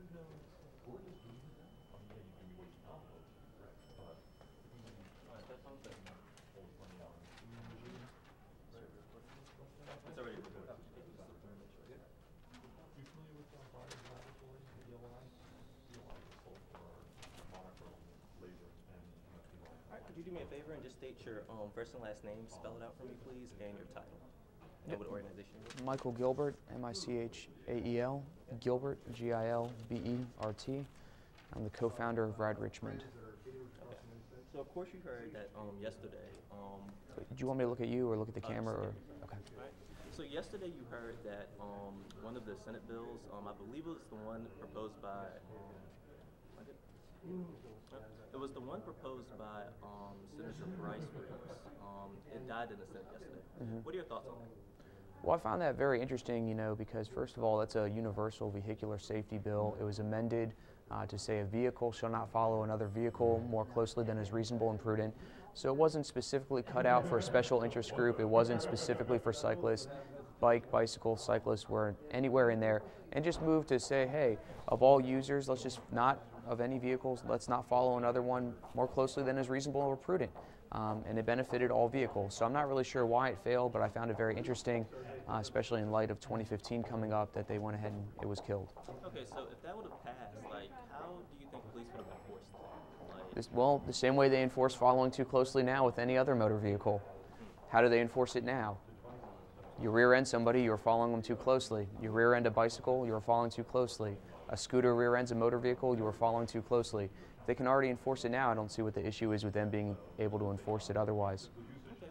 It's already recorded. Alright, could you do me a favor and just state your first and last name, spell it out for me, please, and your title, and what organization you're with? Michael Gilbert, M-I-C-H-A-E-L, Gilbert, G-I-L-B-E-R-T. I'm the co-founder of Ride Richmond. Okay. So of course you heard that yesterday. Do you want me to look at you or look at the camera? Or okay. Right. So yesterday you heard that one of the Senate bills, I believe it was the one proposed by. It was the one proposed by Senator Bryce Reeves. It died in the Senate yesterday. Mm-hmm. What are your thoughts on that? Well, I found that very interesting, because first of all, that's a universal vehicular safety bill. It was amended to say a vehicle shall not follow another vehicle more closely than is reasonable and prudent. So it wasn't specifically cut out for a special interest group. It wasn't specifically for cyclists. Bicycle, cyclists were anywhere in there, and just moved to say, hey, of all users, let's just not, of any vehicles, let's not follow another one more closely than is reasonable or prudent. And it benefited all vehicles. So I'm not really sure why it failed, but I found it very interesting, especially in light of 2015 coming up, that they went ahead and it was killed. Okay, so if that would have passed, how do you think police would have enforced that? Well, the same way they enforce following too closely now with any other motor vehicle. How do they enforce it now? You rear end somebody, you're following them too closely. You rear end a bicycle, you're following too closely. A scooter rear ends a motor vehicle, you are following too closely. If they can already enforce it now, I don't see what the issue is with them being able to enforce it otherwise. Okay.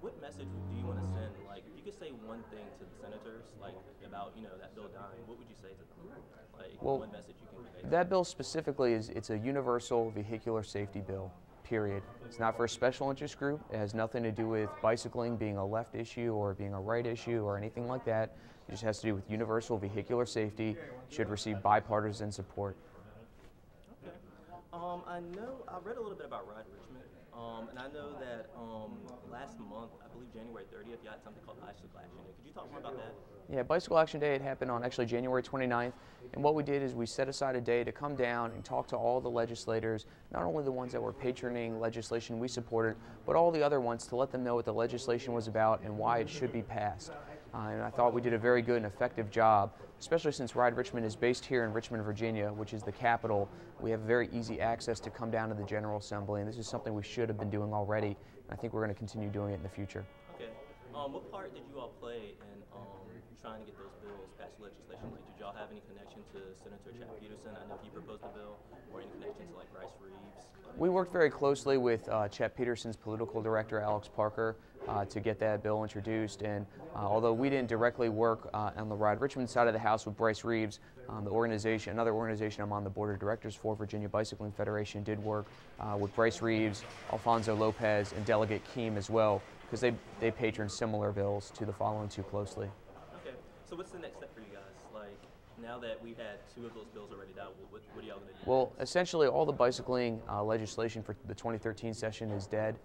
What message do you want to send? If you could say one thing to the senators, about that bill dying, what would you say to them? Well, one message you can convey. That bill specifically it's a universal vehicular safety bill. Period. It's not for a special interest group. It has nothing to do with bicycling being a left issue or being a right issue or anything like that. It just has to do with universal vehicular safety. It should receive bipartisan support. Okay. I read a little bit about Ride Richmond, and I know that last month, I believe January 30th, you had something called Bicycle Action Day. Could you talk more about that? Yeah, Bicycle Action Day, it happened on actually January 29th, and what we did is we set aside a day to come down and talk to all the legislators, not only the ones that were patroning legislation we supported, but all the other ones, to let them know what the legislation was about and why it should be passed. And I thought we did a very good and effective job, especially since Ride Richmond is based here in Richmond, Virginia, which is the capital. We have very easy access to come down to the General Assembly, and this is something we should have been doing already, and I think we're going to continue doing it in the future. Okay. What part did you all play in trying to get those bills passed legislation? Did y'all have any connection to Senator Chad Peterson? I know he proposed the bill, or any connection to Bryce Reeves? We worked very closely with Chet Peterson's political director, Alex Parker, to get that bill introduced. And although we didn't directly work on the Ride Richmond side of the house with Bryce Reeves, the organization, another organization I'm on the board of directors for, Virginia Bicycling Federation, did work with Bryce Reeves, Alfonso Lopez, and Delegate Keem as well, because they patron similar bills to the following too closely. Okay, so what's the next step for you guys? Now that we've had two of those bills already out, what are y'all going to do? Well, essentially all the bicycling legislation for the 2013 session is dead.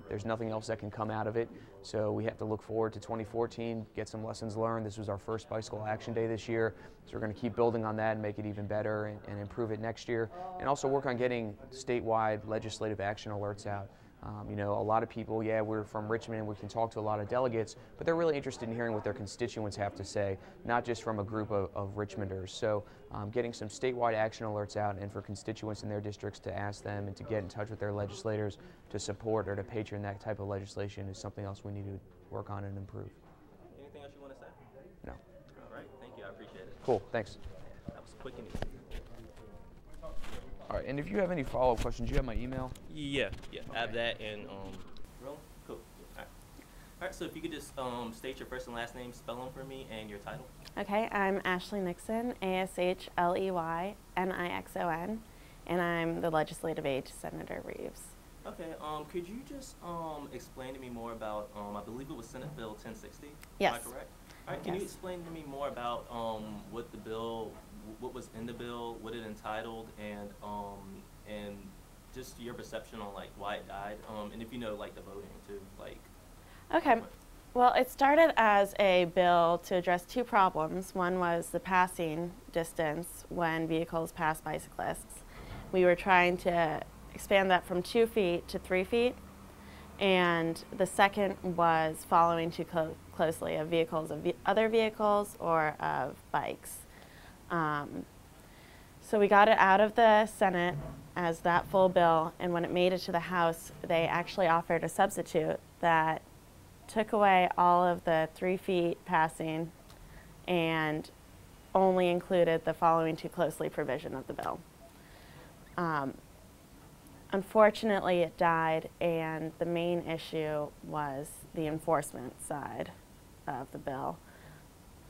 There's nothing else that can come out of it. So we have to look forward to 2014, get some lessons learned. This was our first Bicycle Action Day this year, so we're going to keep building on that and make it even better and improve it next year. And also work on getting statewide legislative action alerts out. A lot of people, yeah, we're from Richmond, we can talk to a lot of delegates, but they're really interested in hearing what their constituents have to say, not just from a group of Richmonders. So getting some statewide action alerts out, and for constituents in their districts to ask them and to get in touch with their legislators to support or to patron that type of legislation is something else we need to work on and improve. Anything else you want to say? No. All right, thank you, I appreciate it. Cool, thanks. That was quick and easy. All right, and if you have any follow-up questions, you have my email? Yeah, I have that, and roll? Cool. All right, so if you could just state your first and last name, spell them for me, and your title. Okay, I'm Ashley Nixon, ASHLEYNIXON, and I'm the legislative aide to Senator Reeves. Okay, could you just explain to me more about, I believe it was Senate Bill 1060? Yes. Am I correct? All right, can you explain to me more about what the bill, what was in the bill, what it entitled, and just your perception on why it died, and if you know the voting too, Okay. Well, it started as a bill to address two problems. One was the passing distance when vehicles pass bicyclists. We were trying to expand that from 2 feet to 3 feet. And the second was following too closely of vehicles of other vehicles or of bikes. So we got it out of the Senate as that full bill, and when it made it to the House, they actually offered a substitute that took away all of the 3 feet passing and only included the following too closely provision of the bill. Unfortunately, it died, and the main issue was the enforcement side of the bill.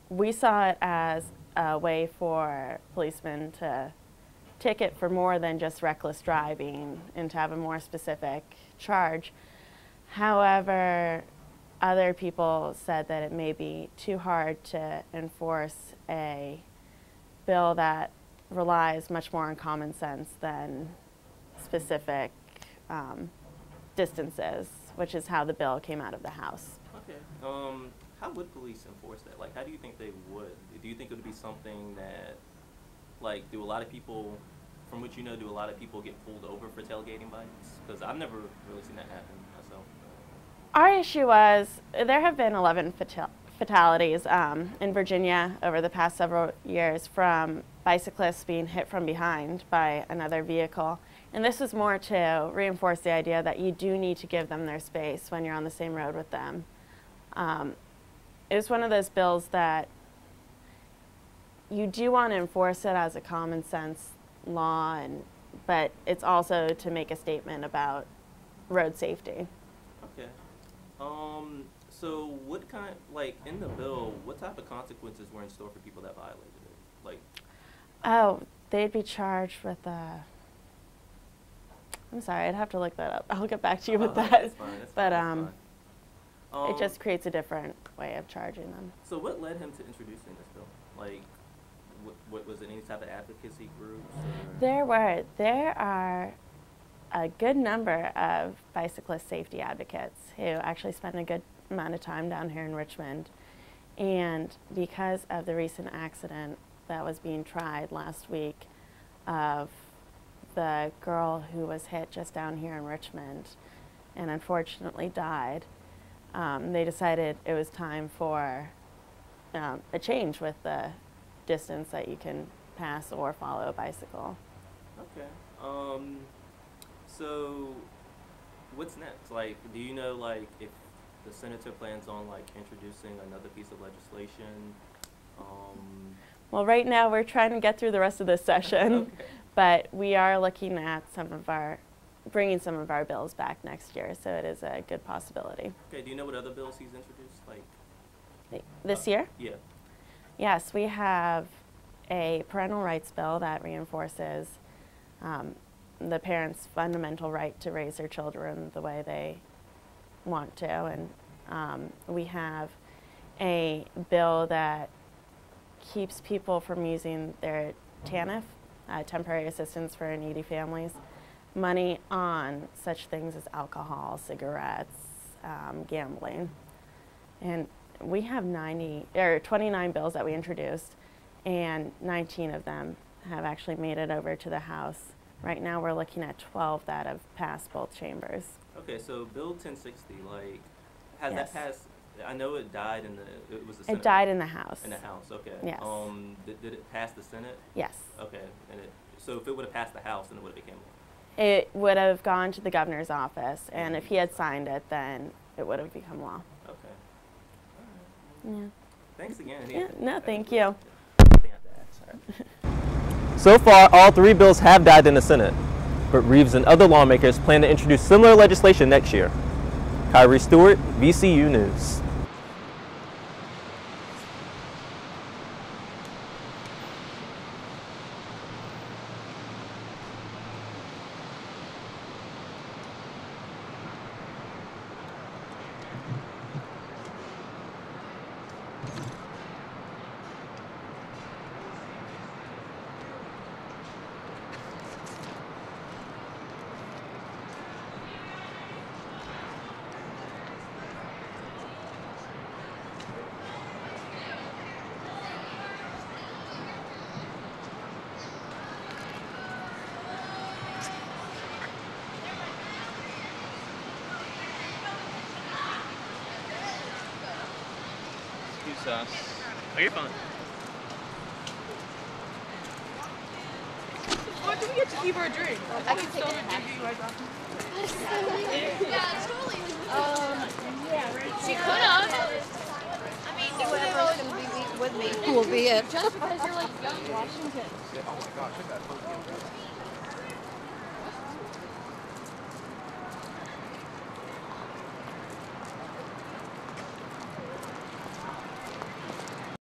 We saw it as a way for policemen to ticket for more than just reckless driving and to have a more specific charge. However, other people said that it may be too hard to enforce a bill that relies much more on common sense than specific distances, which is how the bill came out of the House. Okay. How would police enforce that? Like, how do you think they would? Do you think it would be something that, like, do a lot of people, from what you know, do a lot of people get pulled over for tailgating bikes? Because I've never really seen that happen myself. Our issue was there have been 11 fatalities in Virginia over the past several years from bicyclists being hit from behind by another vehicle. And this was more to reinforce the idea that you do need to give them their space when you're on the same road with them. It was one of those bills that you do want to enforce it as a common sense law, but it's also to make a statement about road safety. Okay. So what kind, like, in the bill, what type of consequences were in store for people that violated it? Like, oh, they'd be charged with I'm sorry, I'd have to look that up. I'll get back to you with that. That's fine, that's but fine, it just creates a different way of charging them. So what led him to introducing this bill? Like, what was it, any type of advocacy groups? Or? There are a good number of bicyclist safety advocates who actually spend a good amount of time down here in Richmond. And because of the recent accident that was being tried last week of the girl who was hit just down here in Richmond and unfortunately died, they decided it was time for a change with the distance that you can pass or follow a bicycle. Okay. So what's next? Like, do you know, like, if the senator plans on, like, introducing another piece of legislation? Well, right now we're trying to get through the rest of this session, okay. But we are looking at bringing some of our bills back next year, so it is a good possibility. Okay, do you know what other bills he's introduced? Like, this year? Yeah. Yes, we have a parental rights bill that reinforces the parents' fundamental right to raise their children the way they want to, and we have a bill that keeps people from using their TANF, temporary assistance for needy families, money on such things as alcohol, cigarettes, gambling. And we have 29 bills that we introduced, and 19 of them have actually made it over to the House. Right now we're looking at 12 that have passed both chambers. Okay, so Bill 1060, like, has Yes. that passed? I know it died in it was the Senate. It died in the House. In the House, okay. Yes. Did it pass the Senate? Yes. Okay, so if it would have passed the House, then it would have became law. It would have gone to the governor's office, and if he had signed it, then it would have become law. Okay. All right. Yeah. Thanks again. Yeah. No, thank you. So far, all three bills have died in the Senate, but Reeves and other lawmakers plan to introduce similar legislation next year. Kyrie Stewart, VCU News. too sus. Oh, you're fine. What do we get to keep our drink? I can still give you my document. Yeah, totally. She could have. I mean, whoever's going to be with me will be it. Just because you're like young Washington. Oh my gosh, look at that.